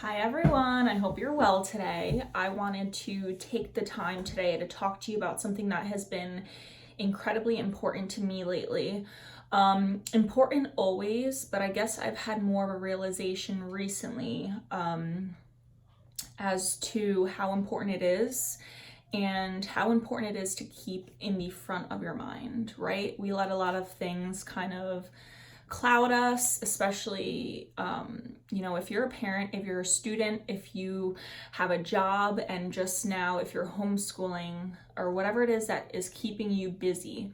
Hi everyone, I hope you're well today. I wanted to take the time today to talk to you about something that has been incredibly important to me lately. Important always, but I guess I've had more of a realization recently as to how important it is and how important it is to keep in the front of your mind, right? We let a lot of things kind of cloud us, especially, if you're a parent, if you're a student, if you have a job, and just now, if you're homeschooling or whatever it is that is keeping you busy,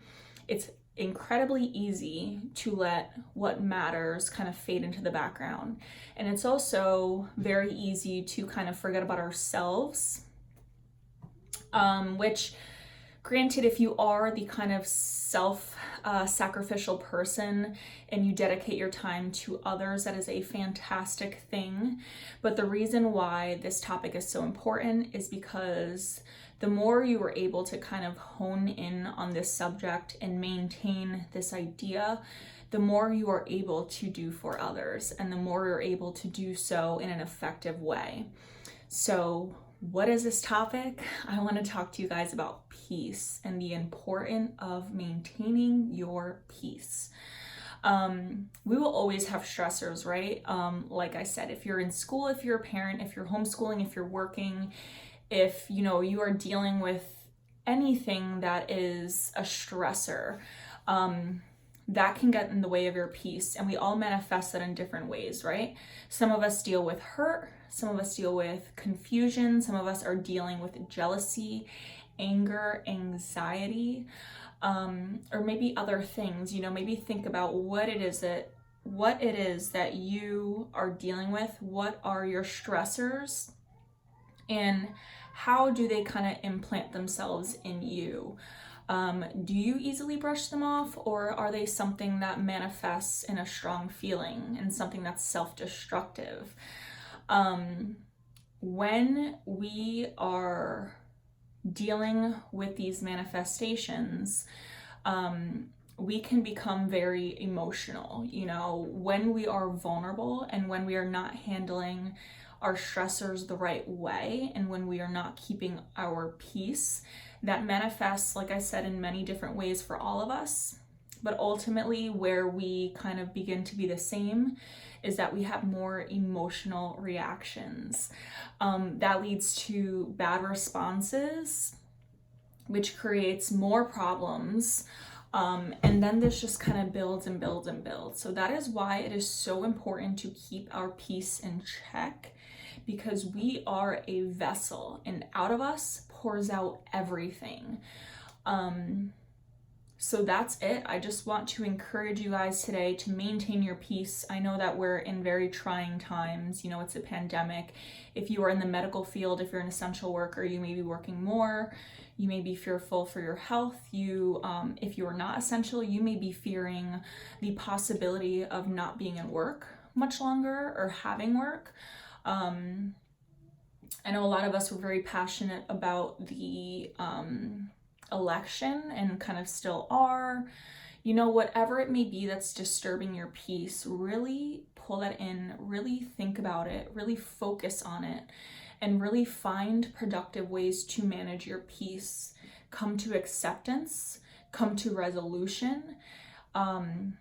it's incredibly easy to let what matters kind of fade into the background. And it's also very easy to kind of forget about ourselves, which granted, if you are the kind of sacrificial person and you dedicate your time to others, that is a fantastic thing. But the reason why this topic is so important is because the more you are able to kind of hone in on this subject and maintain this idea, the more you are able to do for others and the more you're able to do so in an effective way. So what is this topic? I want to talk to you guys about peace and the importance of maintaining your peace. We will always have stressors, right? Like I said, if you're in school, if you're a parent, if you're homeschooling, if you're working, if you are dealing with anything that is a stressor, that can get in the way of your peace. And we all manifest that in different ways, right? Some of us deal with hurt, some of us deal with confusion, some of us are dealing with jealousy, anger, anxiety, or maybe other things. Maybe think about what it is that you are dealing with. What are your stressors and how do they kind of implant themselves in you? Do you easily brush them off, or are they something that manifests in a strong feeling and something that's self-destructive? When we are dealing with these manifestations, we can become very emotional, when we are vulnerable and when we are not handling our stressors the right way and when we are not keeping our peace. That manifests, like I said, in many different ways for all of us. But ultimately, where we kind of begin to be the same is that we have more emotional reactions. That leads to bad responses, which creates more problems. And then this just kind of builds and builds and builds. So that is why it is so important to keep our peace in check, because we are a vessel and out of us pours out everything. So that's it. I just want to encourage you guys today to maintain your peace. I know that we're in very trying times. It's a pandemic. If you are in the medical field, if you're an essential worker, you may be working more. You may be fearful for your health. If you are not essential, you may be fearing the possibility of not being in work much longer or having work. I know a lot of us were very passionate about the election and kind of still are. Whatever it may be that's disturbing your peace, really pull that in, really think about it, really focus on it, and really find productive ways to manage your peace. Come to acceptance, come to resolution, and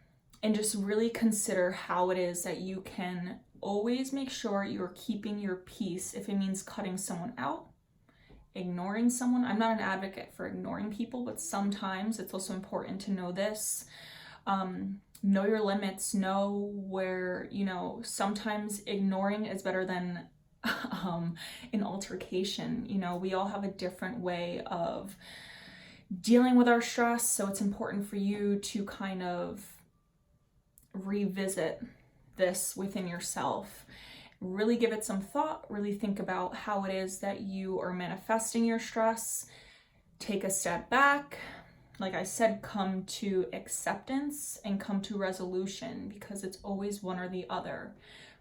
just really consider how it is that you can always make sure you're keeping your peace. If it means cutting someone out, ignoring someone. I'm not an advocate for ignoring people, but sometimes it's also important to know this. Know your limits, know where, sometimes ignoring is better than an altercation. We all have a different way of dealing with our stress, so it's important for you to kind of revisit this within yourself. Really give it some thought, really think about how it is that you are manifesting your stress. Take a step back. Like I said, come to acceptance and come to resolution, because it's always one or the other.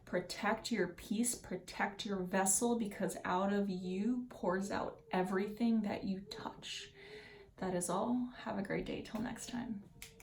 Protect your peace, protect your vessel, because out of you pours out everything that you touch. That is all. Have a great day. Till next time.